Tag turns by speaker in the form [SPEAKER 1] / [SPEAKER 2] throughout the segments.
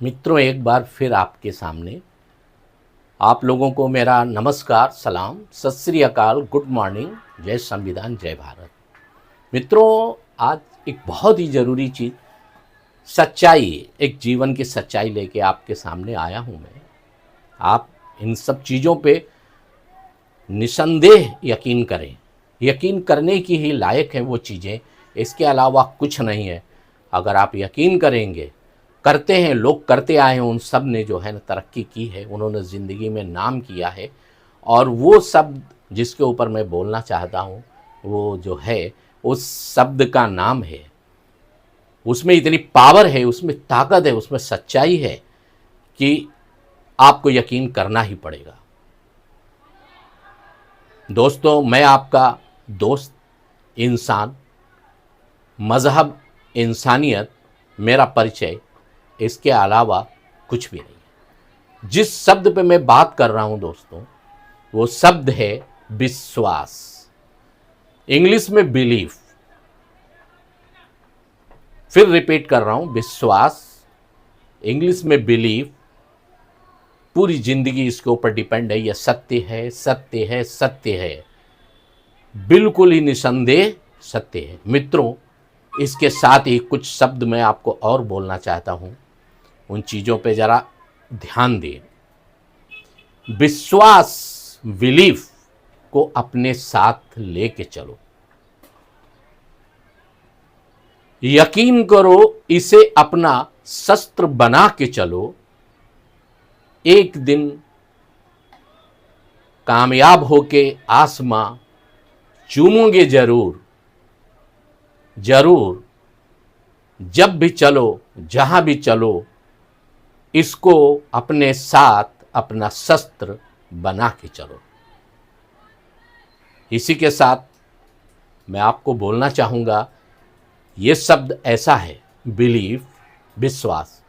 [SPEAKER 1] मित्रों, एक बार फिर आपके सामने आप लोगों को मेरा नमस्कार, सलाम, सत श्री अकाल, गुड मॉर्निंग, जय संविधान, जय भारत। मित्रों, आज एक बहुत ही ज़रूरी चीज़, सच्चाई, एक जीवन की सच्चाई लेके आपके सामने आया हूँ मैं। आप इन सब चीज़ों पे निसंदेह यकीन करें। यकीन करने की ही लायक है वो चीज़ें, इसके अलावा कुछ नहीं है। अगर आप यकीन करेंगे, करते हैं, लोग करते आए हैं, उन सब ने जो है ना तरक्की की है, उन्होंने ज़िंदगी में नाम किया है। और वो शब्द जिसके ऊपर मैं बोलना चाहता हूँ, वो जो है उस शब्द का नाम है, उसमें इतनी पावर है, उसमें ताकत है, उसमें सच्चाई है कि आपको यकीन करना ही पड़ेगा। दोस्तों, मैं आपका दोस्त, इंसान, मज़हब, इंसानियत मेरा परिचय, इसके अलावा कुछ भी नहीं है। जिस शब्द पे मैं बात कर रहा हूं दोस्तों, वो शब्द है विश्वास। इंग्लिश में बिलीफ। फिर रिपीट कर रहा हूं, विश्वास, इंग्लिश में बिलीफ। पूरी जिंदगी इसके ऊपर डिपेंड है। यह सत्य है, सत्य है, सत्य है, बिल्कुल ही निसंदेह सत्य है। मित्रों, इसके साथ ही कुछ शब्द मैं आपको और बोलना चाहता हूं, उन चीज़ों पे ज़रा ध्यान दें। विश्वास, बिलीफ को अपने साथ लेके चलो। यकीन करो, इसे अपना शस्त्र बना के चलो। एक दिन कामयाब होके आसमां चूमोगे जरूर। जरूर, जब भी चलो, जहां भी चलो, इसको अपने साथ अपना शस्त्र बना के चलो। इसी के साथ मैं आपको बोलना चाहूँगा, ये शब्द ऐसा है, बिलीफ, विश्वास,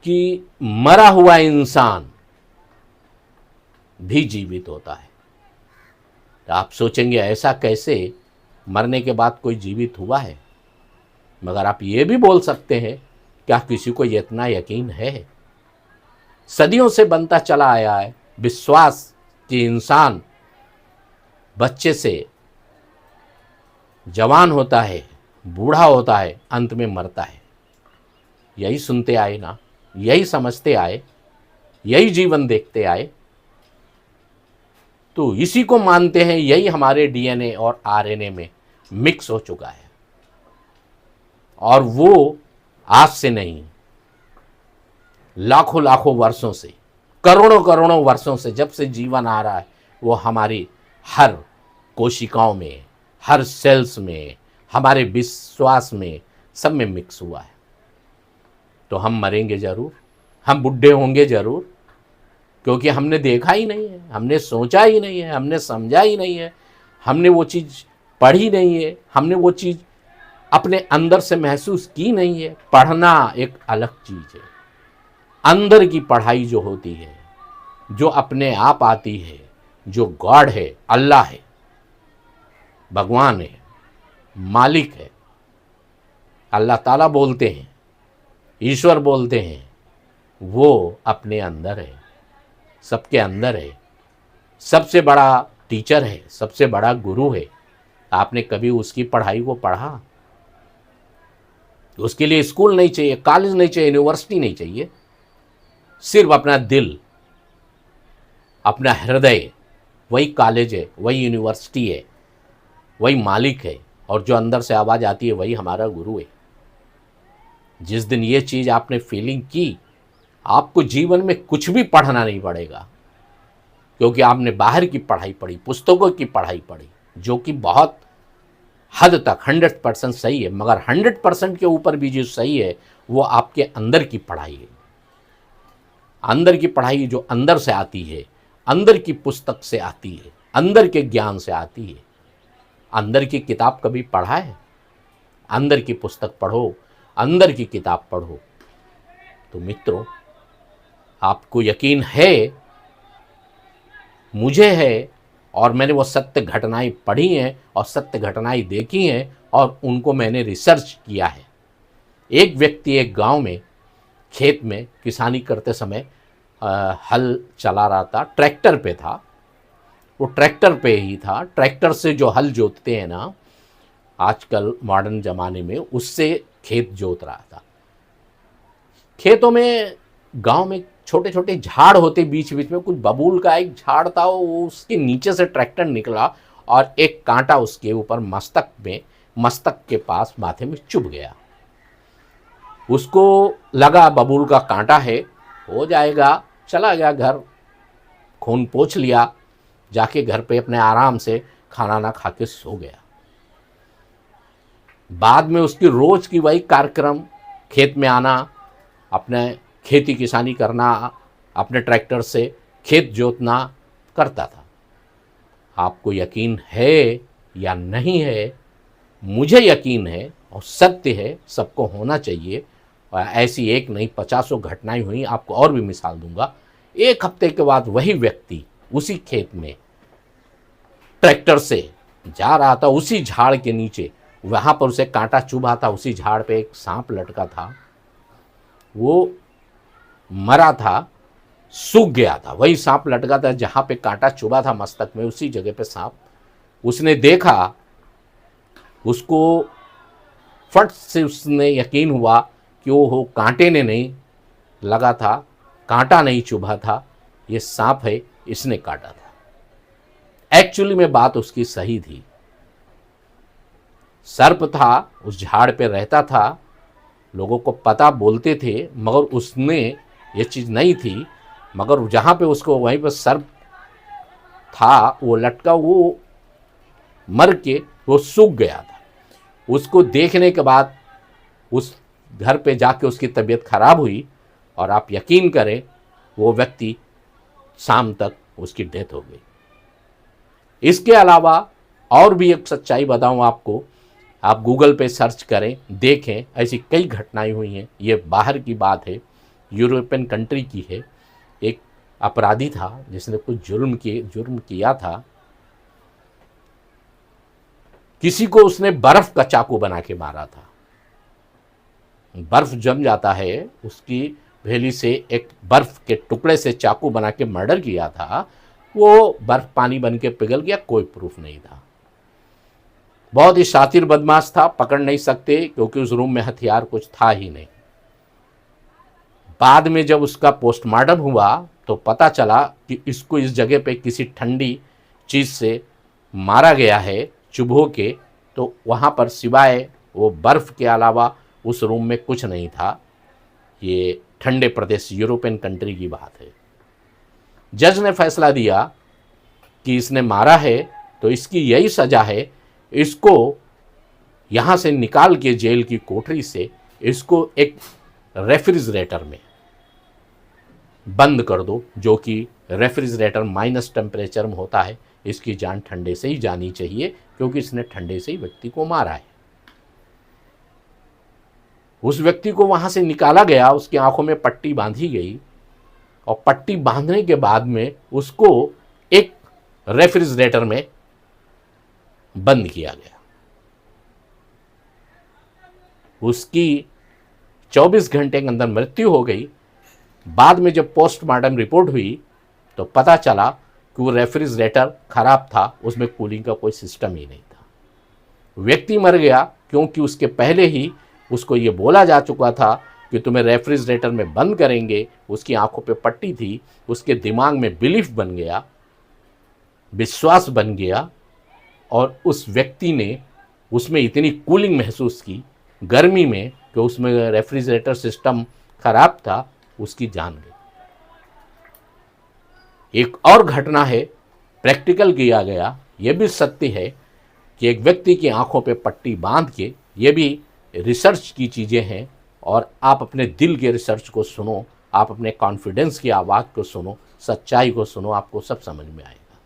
[SPEAKER 1] कि मरा हुआ इंसान भी जीवित होता है। तो आप सोचेंगे ऐसा कैसे, मरने के बाद कोई जीवित हुआ है? मगर आप ये भी बोल सकते हैं, क्या किसी को इतना यकीन है? सदियों से बनता चला आया है विश्वास कि इंसान बच्चे से जवान होता है, बूढ़ा होता है, अंत में मरता है। यही सुनते आए ना, यही समझते आए, यही जीवन देखते आए, तो इसी को मानते हैं। यही हमारे डीएनए और आरएनए में मिक्स हो चुका है। और वो आज से नहीं, लाखों लाखों वर्षों से, करोड़ों करोड़ों वर्षों से, जब से जीवन आ रहा है, वो हमारी हर कोशिकाओं में, हर सेल्स में, हमारे विश्वास में, सब में मिक्स हुआ है। तो हम मरेंगे जरूर, हम बुढ़े होंगे जरूर, क्योंकि हमने देखा ही नहीं है, हमने सोचा ही नहीं है, हमने समझा ही नहीं है, हमने वो चीज़ पढ़ी नहीं है, हमने वो चीज़ अपने अंदर से महसूस की नहीं है। पढ़ना एक अलग चीज़ है, अंदर की पढ़ाई जो होती है, जो अपने आप आती है, जो गॉड है, अल्लाह है, भगवान है, मालिक है, अल्लाह ताला बोलते हैं, ईश्वर बोलते हैं, वो अपने अंदर है, सबके अंदर है, सबसे बड़ा टीचर है, सबसे बड़ा गुरु है। आपने कभी उसकी पढ़ाई को पढ़ा? उसके लिए स्कूल नहीं चाहिए, कॉलेज नहीं चाहिए, यूनिवर्सिटी नहीं चाहिए। सिर्फ अपना दिल, अपना हृदय, वही कॉलेज है, वही यूनिवर्सिटी है, वही मालिक है। और जो अंदर से आवाज़ आती है, वही हमारा गुरु है। जिस दिन ये चीज़ आपने फीलिंग की, आपको जीवन में कुछ भी पढ़ना नहीं पड़ेगा, क्योंकि आपने बाहर की पढ़ाई पढ़ी, पुस्तकों की पढ़ाई पढ़ी, जो कि बहुत हद तक 100% सही है, मगर 100% के ऊपर भी जो सही है, वो आपके अंदर की पढ़ाई है। अंदर की पढ़ाई जो अंदर से आती है, अंदर की पुस्तक से आती है, अंदर के ज्ञान से आती है। अंदर की किताब कभी पढ़ा है? अंदर की पुस्तक पढ़ो, अंदर की किताब पढ़ो। तो मित्रों, आपको यकीन है, मुझे है, और मैंने वो सत्य घटनाएं पढ़ी हैं और सत्य घटनाएं देखी हैं, और उनको मैंने रिसर्च किया है। एक व्यक्ति एक गांव में खेत में किसानी करते समय हल चला रहा था, ट्रैक्टर पे था। वो ट्रैक्टर पे ही था, ट्रैक्टर से जो हल जोतते हैं ना आजकल मॉडर्न ज़माने में, उससे खेत जोत रहा था। खेतों में गांव में छोटे छोटे झाड़ होते, बीच बीच में कुछ बबूल का एक झाड़ था, वो उसके नीचे से ट्रैक्टर निकला और एक कांटा उसके ऊपर मस्तक के पास माथे में चुभ गया। उसको लगा बबूल का कांटा है, हो जाएगा, चला गया घर, खून पोंछ लिया, जाके घर पे अपने आराम से खाना ना खा के सो गया। बाद में उसकी रोज की वही कार्यक्रम, खेत में आना, अपने खेती किसानी करना, अपने ट्रैक्टर से खेत जोतना करता था। आपको यकीन है या नहीं है, मुझे यकीन है और सत्य है, सबको होना चाहिए। और ऐसी एक नहीं 50 घटनाएं हुई, आपको और भी मिसाल दूंगा। एक हफ्ते के बाद वही व्यक्ति उसी खेत में ट्रैक्टर से जा रहा था, उसी झाड़ के नीचे, वहाँ पर उसे कांटा चुभा था, उसी झाड़ पे एक सांप लटका था, वो मरा था, सूख गया था। वही सांप लटका था जहाँ पे कांटा चुभा था मस्तक में, उसी जगह पे सांप। उसने देखा, उसको फट से उसने यकीन हुआ कि वो हो कांटे ने नहीं लगा था, कांटा नहीं चुभा था, ये सांप है, इसने काटा था। एक्चुअली में बात उसकी सही थी। सर्प था, उस झाड़ पे रहता था, लोगों को पता बोलते थे, मगर उसने ये चीज़ नहीं थी। मगर जहाँ पे उसको वहीं पर सर्प था, वो लटका, वो मर के वो सूख गया था। उसको देखने के बाद उस घर पे जाके उसकी तबीयत खराब हुई और आप यकीन करें वो व्यक्ति शाम तक उसकी डेथ हो गई। इसके अलावा और भी एक सच्चाई बताऊं आपको, आप गूगल पे सर्च करें, देखें, ऐसी कई घटनाएं हुई हैं। ये बाहर की बात है, यूरोपियन कंट्री की है। एक अपराधी था जिसने कुछ जुर्म किया था। किसी को उसने बर्फ का चाकू बना के मारा था। बर्फ जम जाता है, उसकी भेली से एक बर्फ के टुकड़े से चाकू बना के मर्डर किया था। वो बर्फ पानी बन के पिघल गया, कोई प्रूफ नहीं था। बहुत ही शातिर बदमाश था, पकड़ नहीं सकते क्योंकि उस रूम में हथियार कुछ था ही नहीं। बाद में जब उसका पोस्टमार्टम हुआ तो पता चला कि इसको इस जगह पे किसी ठंडी चीज़ से मारा गया है, चुभो के। तो वहाँ पर सिवाय वो बर्फ़ के अलावा उस रूम में कुछ नहीं था। ये ठंडे प्रदेश, यूरोपियन कंट्री की बात है। जज ने फैसला दिया कि इसने मारा है तो इसकी यही सज़ा है, इसको यहाँ से निकाल के जेल की कोठरी से इसको एक रेफ्रिजरेटर में बंद कर दो, जो कि रेफ्रिजरेटर माइनस टेम्परेचर में होता है। इसकी जान ठंडे से ही जानी चाहिए क्योंकि इसने ठंडे से ही व्यक्ति को मारा है। उस व्यक्ति को वहाँ से निकाला गया, उसकी आंखों में पट्टी बांधी गई और पट्टी बांधने के बाद में उसको एक रेफ्रिजरेटर में बंद किया गया। उसकी 24 घंटे के अंदर मृत्यु हो गई। बाद में जब पोस्टमार्टम रिपोर्ट हुई तो पता चला कि वो रेफ्रिजरेटर खराब था, उसमें कूलिंग का कोई सिस्टम ही नहीं था। व्यक्ति मर गया क्योंकि उसके पहले ही उसको ये बोला जा चुका था कि तुम्हें रेफ्रिजरेटर में बंद करेंगे। उसकी आंखों पे पट्टी थी, उसके दिमाग में बिलीफ बन गया, विश्वास बन गया और उस व्यक्ति ने उसमें इतनी कूलिंग महसूस की गर्मी में कि उसमें रेफ्रिजरेटर सिस्टम खराब था, उसकी जान गई। एक और घटना है, प्रैक्टिकल किया गया, यह भी सत्य है कि एक व्यक्ति की आंखों पे पट्टी बांध के, ये भी रिसर्च की चीज़ें हैं और आप अपने दिल के रिसर्च को सुनो, आप अपने कॉन्फिडेंस की आवाज़ को सुनो, सच्चाई को सुनो, आपको सब समझ में आएगा।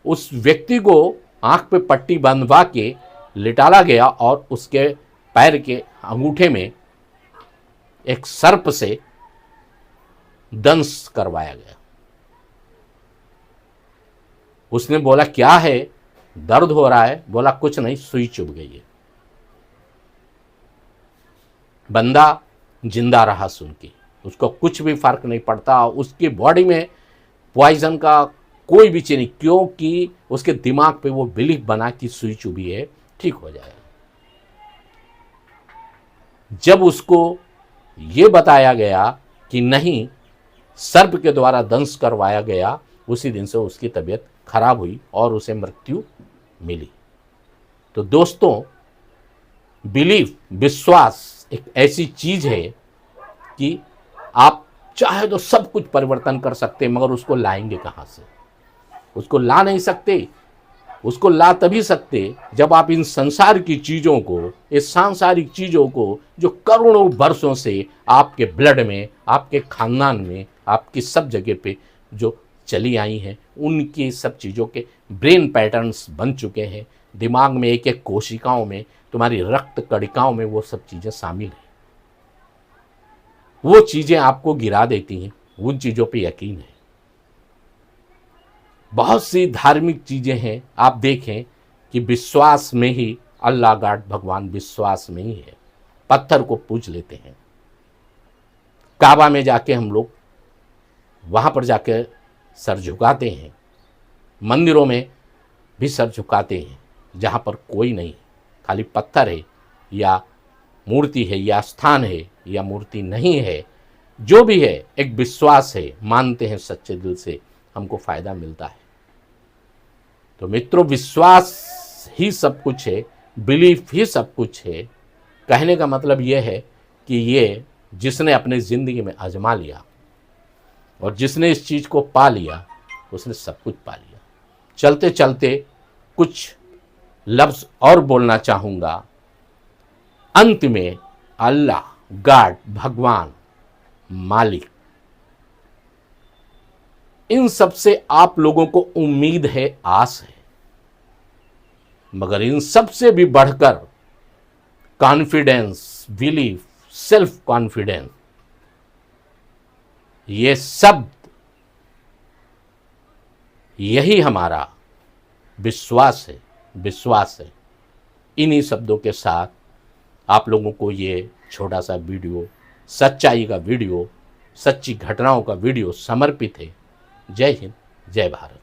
[SPEAKER 1] उस व्यक्ति को आंख पे पट्टी बंधवा के लिटाला गया और उसके पैर के अंगूठे में एक सर्प से दंश करवाया गया। उसने बोला क्या है, दर्द हो रहा है? बोला कुछ नहीं, सुई चुभ गई है। बंदा जिंदा रहा सुन के, उसको कुछ भी फर्क नहीं पड़ता, उसकी बॉडी में पॉइजन का कोई भी चीज नहीं, क्योंकि उसके दिमाग पे वो बिलीफ बना कि सुई चुभी है, ठीक हो जाएगा। जब उसको ये बताया गया कि नहीं, सर्प के द्वारा दंश करवाया गया, उसी दिन से उसकी तबीयत खराब हुई और उसे मृत्यु मिली। तो दोस्तों, बिलीफ, विश्वास एक ऐसी चीज है कि आप चाहे तो सब कुछ परिवर्तन कर सकते, मगर उसको लाएंगे कहां से? उसको ला नहीं सकते। उसको ला तभी सकते जब आप इन संसार की चीज़ों को, इस सांसारिक चीज़ों को जो करोड़ों वर्षों से आपके ब्लड में, आपके खानदान में, आपकी सब जगह पे जो चली आई हैं, उनकी सब चीज़ों के ब्रेन पैटर्न्स बन चुके हैं। दिमाग में एक एक कोशिकाओं में, तुम्हारी रक्त कणिकाओं में वो सब चीज़ें शामिल हैं। वो चीज़ें आपको गिरा देती हैं, उन चीज़ों पे यकीन है। बहुत सी धार्मिक चीज़ें हैं, आप देखें कि विश्वास में ही अल्लाह गॉड भगवान विश्वास में ही है। पत्थर को पूज लेते हैं, काबा में जाके हम लोग वहाँ पर जाके सर झुकाते हैं, मंदिरों में भी सर झुकाते हैं जहाँ पर कोई नहीं, खाली पत्थर है या मूर्ति है या स्थान है या मूर्ति नहीं है, जो भी है एक विश्वास है, मानते हैं सच्चे दिल से, हमको फ़ायदा मिलता है। तो मित्रों, विश्वास ही सब कुछ है, बिलीफ ही सब कुछ है। कहने का मतलब यह है कि ये जिसने अपनी ज़िंदगी में आजमा लिया और जिसने इस चीज़ को पा लिया, उसने सब कुछ पा लिया। चलते चलते कुछ लफ्ज़ और बोलना चाहूँगा। अंत में अल्लाह, गॉड, भगवान, मालिक, इन सब से आप लोगों को उम्मीद है, आस है, मगर इन सब से भी बढ़कर कॉन्फिडेंस, बिलीफ, सेल्फ कॉन्फिडेंस, ये शब्द, यही हमारा विश्वास है, विश्वास है। इन्हीं शब्दों के साथ आप लोगों को ये छोटा सा वीडियो, सच्चाई का वीडियो, सच्ची घटनाओं का वीडियो समर्पित है। जय हिंद, जय भारत।